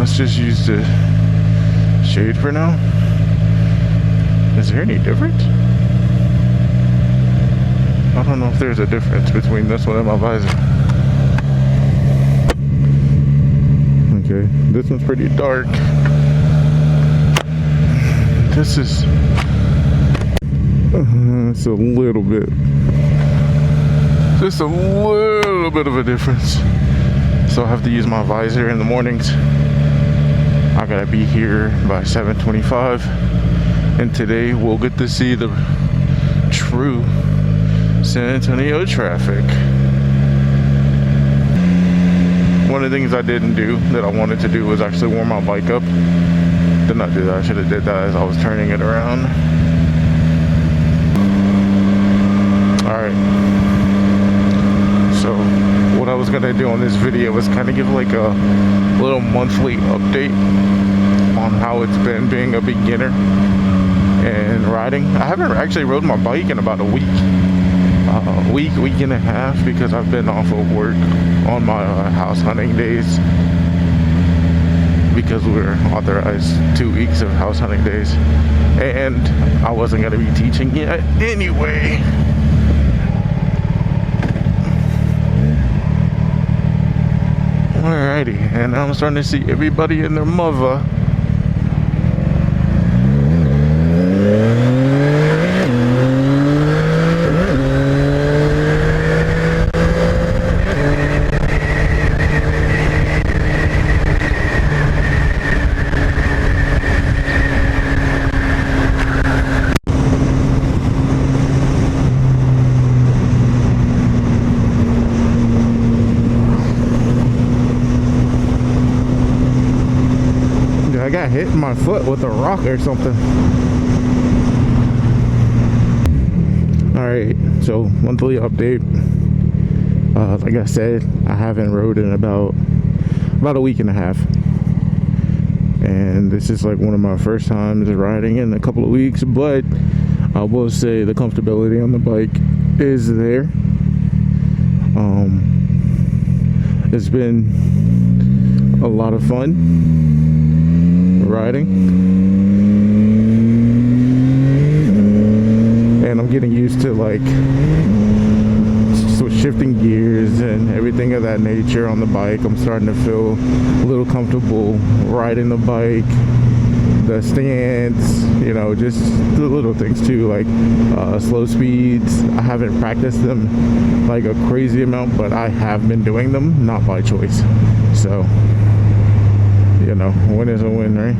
let's just use the shade for now. Is there any difference? I don't know if there's a difference between this one and my visor. Okay, this one's pretty dark. This is it's a little bit, just a little bit of a difference. So I have to use my visor in the mornings. I gotta be here by 7:25, and today we'll get to see the true San Antonio traffic. One of the things I didn't do that I wanted to do was actually warm my bike up. Did not do that. I should have did that as I was turning it around. Alright. So what I was gonna do on this video was kind of give like a little monthly update on how it's been being a beginner and riding. I haven't actually rode my bike in about a week. Week and a half, because I've been off of work on my house hunting days, because we're authorized 2 weeks of house hunting days, and I wasn't going to be teaching yet anyway. Alrighty, and now I'm starting to see everybody and their mother. I got hit in my foot with a rock or something. Alright, so monthly update. Like I said, I haven't rode in about a week and a half. And this is like one of my first times riding in a couple of weeks, but I will say the comfortability on the bike is there. It's been a lot of fun riding, and I'm getting used to like shifting gears and everything of that nature on the bike. I'm starting to feel a little comfortable riding the bike, the stance, you know, just the little things too, like slow speeds. I haven't practiced them like a crazy amount, but I have been doing them, not by choice. So you know, a win is a win, right?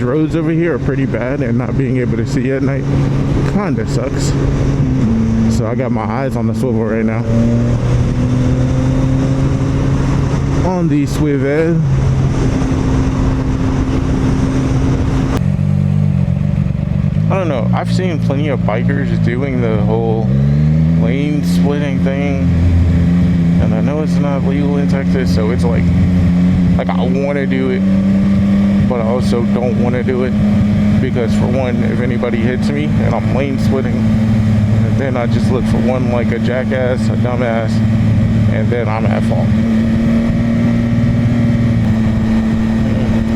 Roads over here are pretty bad, and not being able to see at night kinda sucks. So I got my eyes on the swivel right now. On the swivel. I don't know, I've seen plenty of bikers doing the whole lane splitting thing, and I know it's not legal in Texas, so it's like I want to do it, but I also don't want to do it, because for one, if anybody hits me and I'm lane splitting, then I just look for one like a jackass, a dumbass, and then I'm at fault.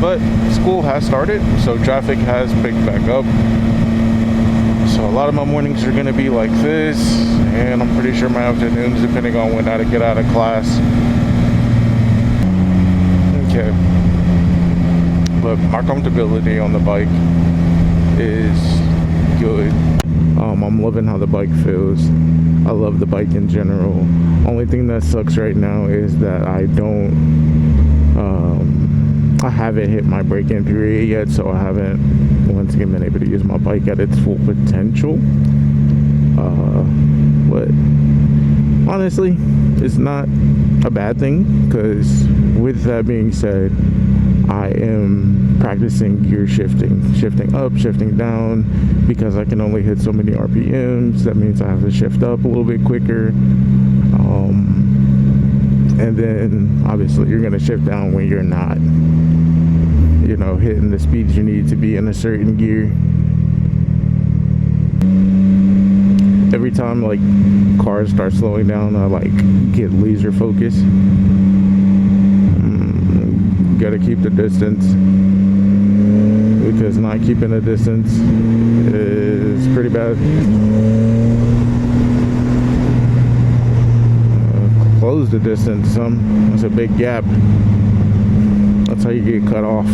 But school has started, so traffic has picked back up. So a lot of my mornings are going to be like this, and I'm pretty sure my afternoons, depending on when I get out of class. Okay. But my comfortability on the bike is good. I'm loving how the bike feels. I love the bike in general. Only thing that sucks right now is that I haven't hit my break-in period yet, so I haven't once again been able to use my bike at its full potential. But honestly, it's not a bad thing, because with that being said, I am practicing gear shifting up, shifting down, because I can only hit so many RPMs. That means I have to shift up a little bit quicker. And then obviously you're going to shift down when you're not, you know, hitting the speeds you need to be in a certain gear. Every time like cars start slowing down, I like get laser focus. Gotta keep the distance, because not keeping the distance is pretty bad. Close the distance some. That's a big gap. That's how you get cut off.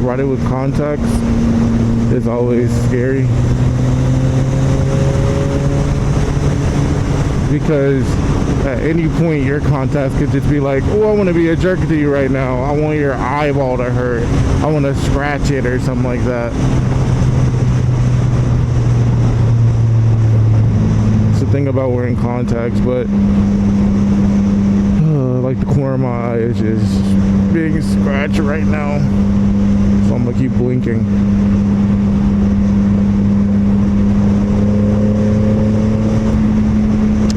Riding with contacts is always scary, because at any point your contacts could just be like, oh, I want to be a jerk to you right now. I want your eyeball to hurt. I want to scratch it or something like that. It's the thing about wearing contacts, but like the corner of my eye is just being scratched right now. So I'm going to keep blinking.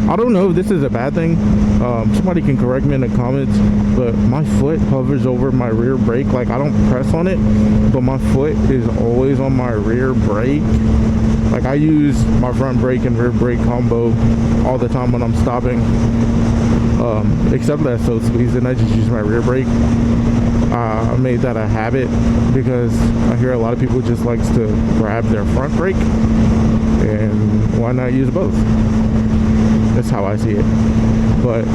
I don't know if this is a bad thing. Somebody can correct me in the comments, but my foot hovers over my rear brake. Like, I don't press on it, but my foot is always on my rear brake. Like, I use my front brake and rear brake combo all the time when I'm stopping. Except that so squeezed and I just use my rear brake. I made that a habit because I hear a lot of people just likes to grab their front brake, and why not use both? That's how I see it. But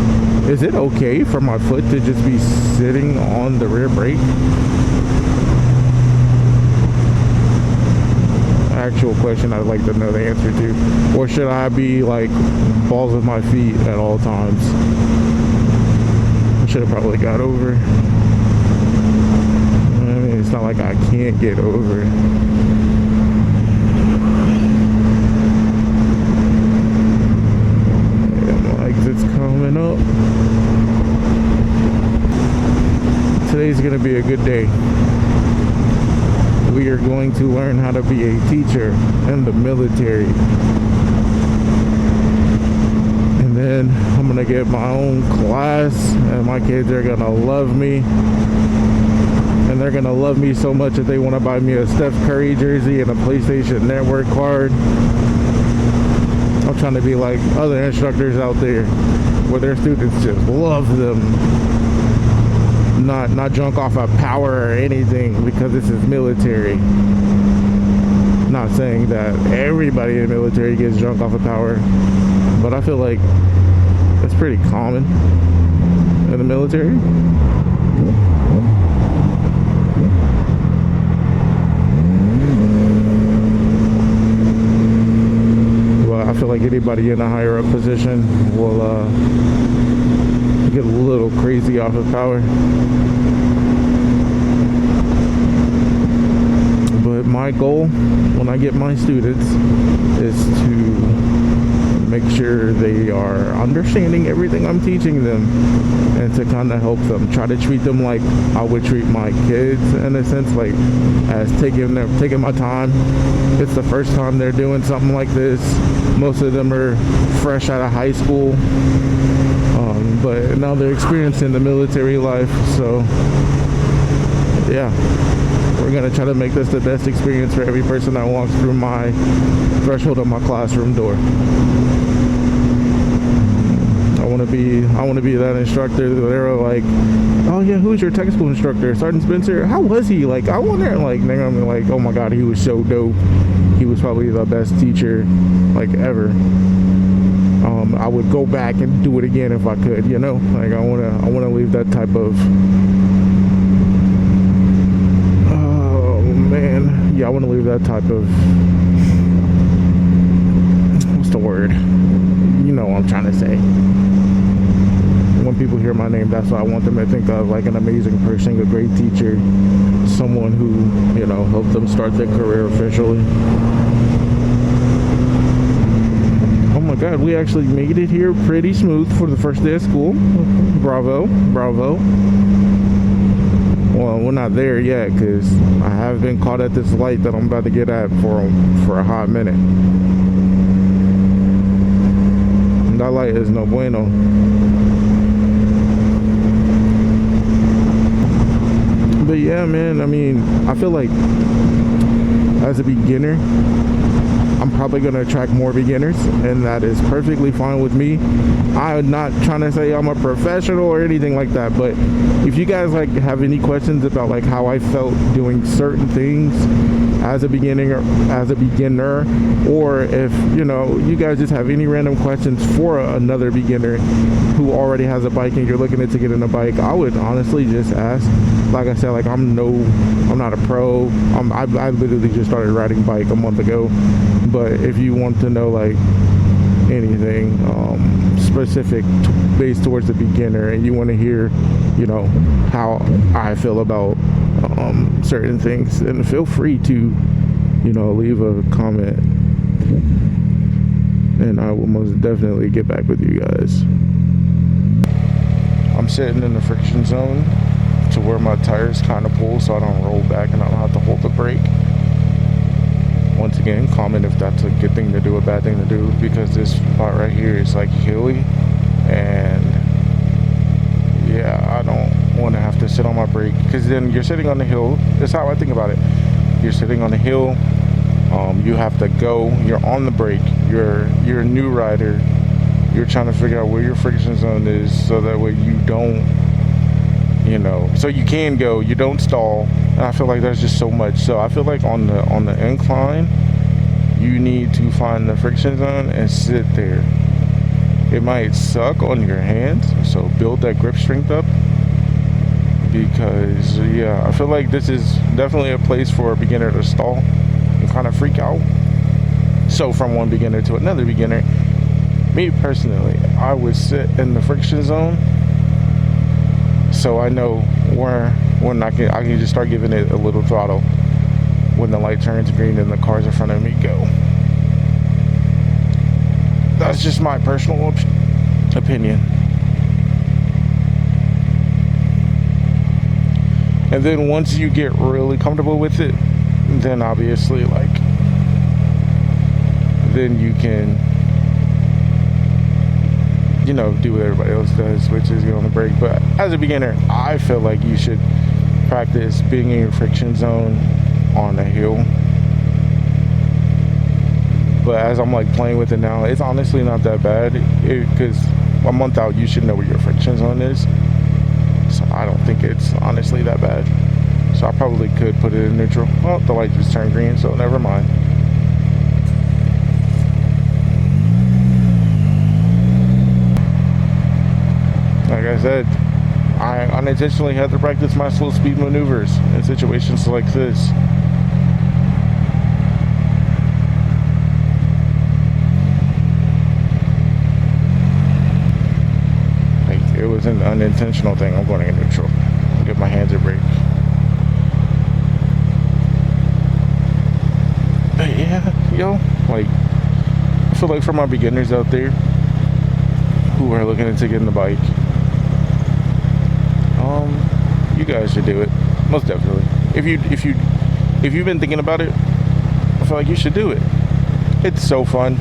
is it okay for my foot to just be sitting on the rear brake? Actual question I'd like to know the answer to. Or should I be like balls of my feet at all times? I should have probably got over. I mean, it's not like I can't get over. It's coming up. Today's gonna be a good day. We are going to learn how to be a teacher in the military, and then I'm gonna get my own class, and my kids are gonna love me, and they're gonna love me so much that they want to buy me a Steph Curry jersey and a PlayStation Network card. I'm trying to be like other instructors out there, where their students just love them. Not drunk off of power or anything, because this is military. Not saying that everybody in the military gets drunk off of power, but I feel like that's pretty common in the military. I feel like anybody in a higher up position will get a little crazy off of power. But my goal when I get my students is to make sure they are understanding everything I'm teaching them, and to kind of help them, try to treat them like I would treat my kids, in a sense, like as taking my time. It's the first time they're doing something like this. Most of them are fresh out of high school, but now they're experiencing the military life. So yeah, we're gonna try to make this the best experience for every person that walks through my threshold of my classroom door. I want to be that instructor that they're like, oh yeah, who's your textbook instructor? Sergeant Spencer? How was he? Like, I wonder, like, they're gonna be like, oh my god, he was so dope. He was probably the best teacher like ever. I would go back and do it again if I could, you know? Like, I wanna leave that type of, oh man, yeah, I wanna leave that type of, what's the word? You know what I'm trying to say. When people hear my name, that's what I want them to think of, like an amazing person, a great teacher, someone who, you know, helped them start their career officially. Oh my God, we actually made it here pretty smooth for the first day of school. Bravo, bravo. Well, we're not there yet because I have been caught at this light that I'm about to get at for a hot minute. And that light is no bueno. But yeah, man, I mean, I feel like as a beginner, I'm probably going to attract more beginners, and that is perfectly fine with me. I'm not trying to say I'm a professional or anything like that, but if you guys like have any questions about like how I felt doing certain things as a beginner, or if you know you guys just have any random questions for another beginner who already has a bike and you're looking to get in a bike, I would honestly just ask. Like I said, like I'm not a pro. I literally just started riding bike a month ago. But if you want to know like anything specific based towards the beginner, and you want to hear, you know, how I feel about certain things, then feel free to, you know, leave a comment, and I will most definitely get back with you guys. I'm sitting in the friction zone to where my tires kind of pull so I don't roll back and I don't have to hold the brake. Once again, comment if that's a good thing to do, a bad thing to do, because this spot right here is like hilly, and yeah, I don't want to have to sit on my brake, because then you're sitting on the hill. That's how I think about it. You're sitting on the hill, you have to go, you're on the brake, you're a new rider, you're trying to figure out where your friction zone is so that way you don't, you know, so you can go, you don't stall. And I feel like there's just so much. So I feel like on the incline, you need to find the friction zone and sit there. It might suck on your hands, so build that grip strength up, because yeah, I feel like this is definitely a place for a beginner to stall and kind of freak out. So from one beginner to another beginner, me personally, I would sit in the friction zone so I know when I can just start giving it a little throttle when the light turns green and the cars in front of me go. That's just my personal opinion. And then once you get really comfortable with it, then obviously like then you can, you know, do what everybody else does, which is get on the brake. But as a beginner, I feel like you should practice being in your friction zone on a hill. But as I'm like playing with it now, it's honestly not that bad, because a month out you should know where your friction zone is. So I don't think it's honestly that bad. So I probably could put it in neutral. Oh, the light just turned green, so never mind. Like I said, I unintentionally had to practice my slow speed maneuvers in situations like this. Like, it was an unintentional thing. I'm going in neutral. I'll give my hands a break. But yeah, yo, like, I feel like for my beginners out there who are looking into getting the bike, you guys should do it, most definitely. If you've been thinking about it, I feel like you should do it. It's so fun.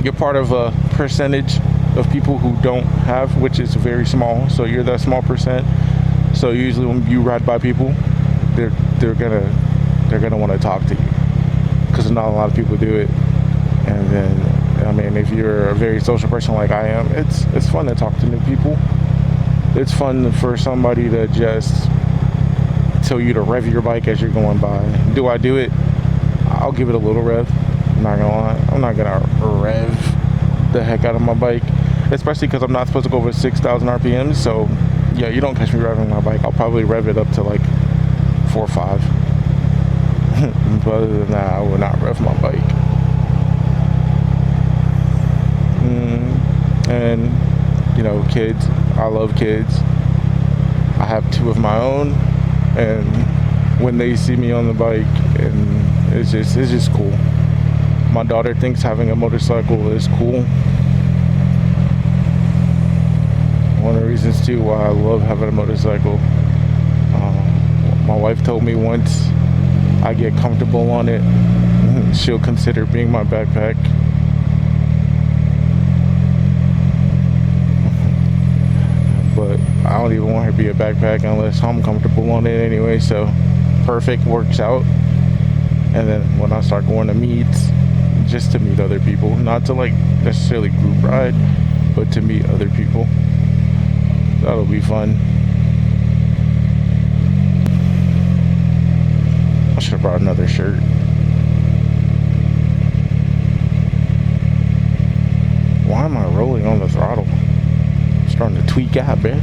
You're part of a percentage of people who don't have, which is very small. So you're that small percent. So usually when you ride by people, they're gonna want to talk to you, because not a lot of people do it. And then, I mean, if you're a very social person like I am, it's fun to talk to new people. It's fun for somebody to just tell you to rev your bike as you're going by. Do I do it? I'll give it a little rev. I'm not gonna lie. I'm not gonna rev the heck out of my bike, especially because I'm not supposed to go over 6,000 RPMs. So yeah, you don't catch me revving my bike. I'll probably rev it up to like 4 or 5. But other than that, I will not rev my bike. And you know, kids, I love kids. I have 2 of my own, and when they see me on the bike, and it's just cool. My daughter thinks having a motorcycle is cool. One of the reasons too why I love having a motorcycle. My wife told me once I get comfortable on it, she'll consider being my backpack. But I don't even want her to be a backpack unless I'm comfortable on it anyway, so perfect, works out. And then when I start going to meets, just to meet other people, not to like necessarily group ride, but to meet other people, that'll be fun. I should have brought another shirt. Why am I rolling on the throttle? I'm starting to tweak out, man.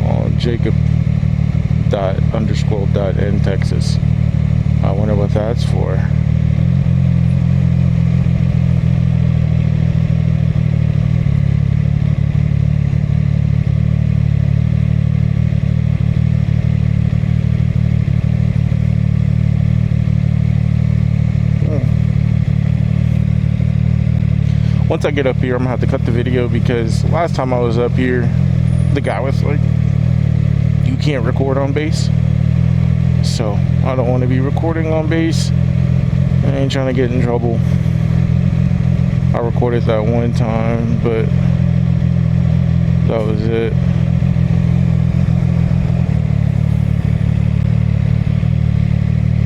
On Jacob._.n Texas. I wonder what that's for. Once I get up here, I'm gonna have to cut the video because last time I was up here, the guy was like, you can't record on base. So I don't want to be recording on base. I ain't trying to get in trouble. I recorded that one time, but that was it.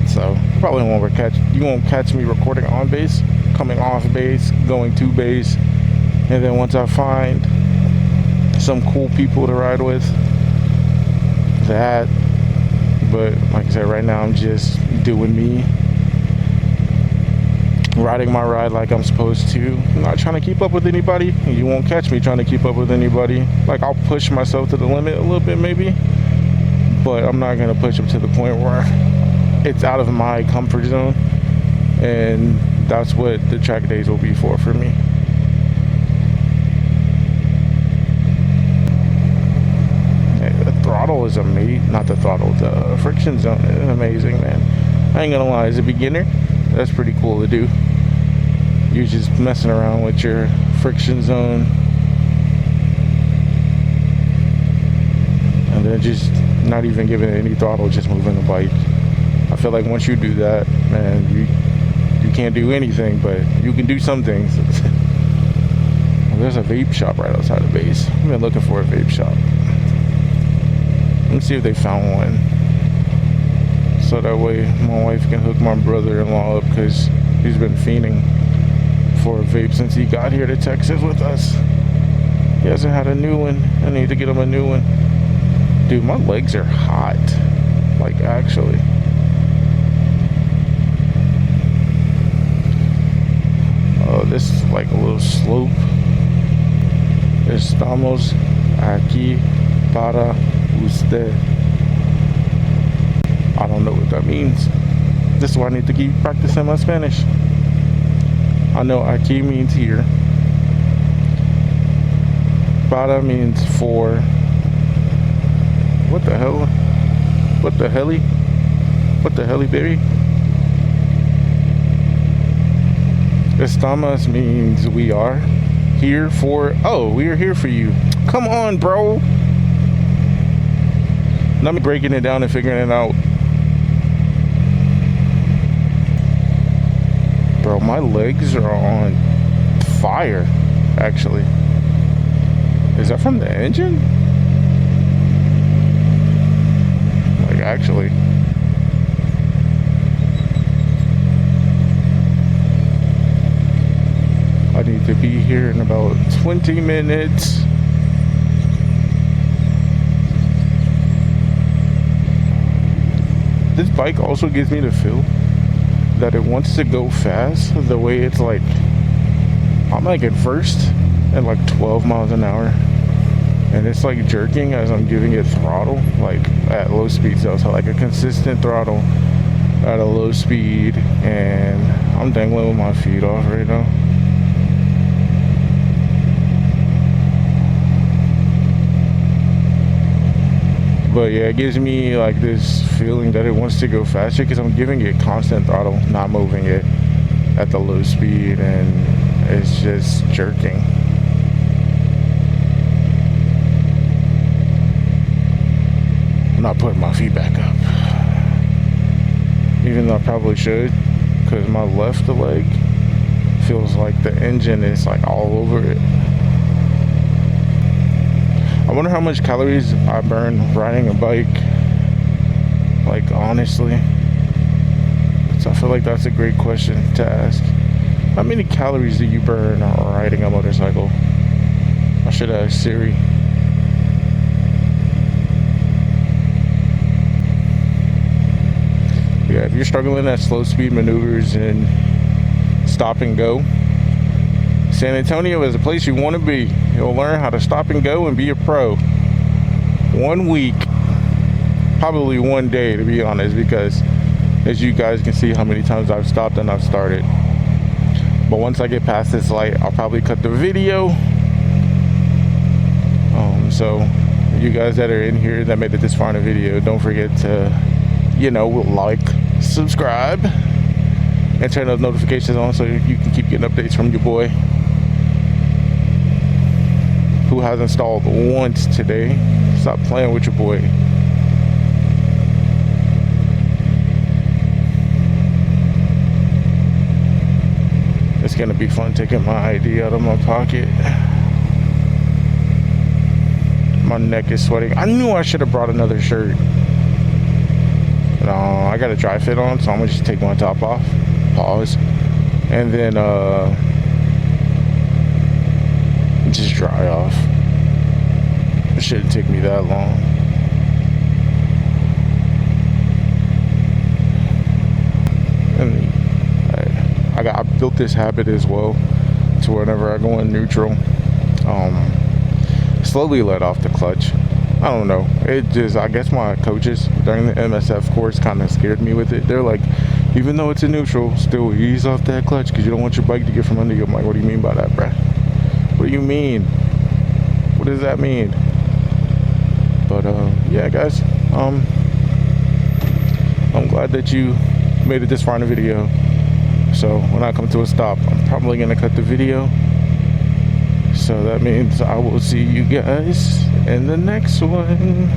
So probably you won't catch me recording on base, coming off base, going to base, and then once I find some cool people to ride with, that. But like I said, right now I'm just doing me, riding my ride like I'm supposed to. I'm not trying to keep up with anybody. You won't catch me trying to keep up with anybody. Like, I'll push myself to the limit a little bit maybe, but I'm not gonna push up to the point where it's out of my comfort zone. And that's what the track days will be for me. The throttle is amazing. Not the throttle, the friction zone is amazing, man. I ain't gonna lie, as a beginner, that's pretty cool to do. You're just messing around with your friction zone, and then just not even giving it any throttle, just moving the bike. I feel like once you do that, man, you can't do anything, but you can do some things. There's a vape shop right outside the base. I've been looking for a vape shop. Let's see if they found one, so that way my wife can hook my brother-in-law up, because he's been fiending for a vape since he got here to Texas with us. He hasn't had a new one. I need to get him a new one. Dude, my legs are hot, like, actually. Oh, this is like a little slope. Estamos aquí para usted. I don't know what that means. This is why I need to keep practicing my Spanish. I know aquí means here. Para means for. What the hell? What the helly? What the helly, baby? Estamos means we are here for. Oh, we are here for you. Come on, bro. Not me breaking it down and figuring it out. Bro, my legs are on fire, actually. Is that from the engine? Like, actually. I need to be here in about 20 minutes. This bike also gives me the feel that it wants to go fast. The way it's like, I'm like at first at like 12 miles an hour, and it's like jerking as I'm giving it throttle, like at low speed. So it's like a consistent throttle at a low speed, and I'm dangling with my feet off right now. But yeah, it gives me like this feeling that it wants to go faster because I'm giving it constant throttle, not moving it at the low speed, and it's just jerking. I'm not putting my feet back up, even though I probably should, because my left leg feels like the engine is like all over it. I wonder how much calories I burn riding a bike. Like, honestly, so I feel like that's a great question to ask. How many calories do you burn riding a motorcycle? I should ask Siri. Yeah, if you're struggling at slow speed maneuvers and stop and go, San Antonio is a place you want to be. You'll learn how to stop and go and be a pro. 1 week, probably 1 day, to be honest, because as you guys can see how many times I've stopped and I've started. But once I get past this light, I'll probably cut the video. So you guys that are in here that made it this far in the video, don't forget to, like, subscribe, and turn those notifications on so you can keep getting updates from your boy, who has installed once today. Stop playing with your boy. It's gonna be fun taking my ID out of my pocket. My neck is sweating. I knew I should have brought another shirt. No, I got a dry fit on, so I'm gonna just take my top off. Pause. And then just dry off. It shouldn't take me that long. And I built this habit as well, to whenever I go in neutral, slowly let off the clutch. I don't know, it just, I guess my coaches during the MSF course kind of scared me with it. They're like, even though it's in neutral, still ease off that clutch because you don't want your bike to get from under you. I'm like, what do you mean by that, bruh? What do you mean? What does that mean? But yeah, guys, I'm glad that you made it this far in the video. So when I come to a stop, I'm probably gonna cut the video. So that means I will see you guys in the next one.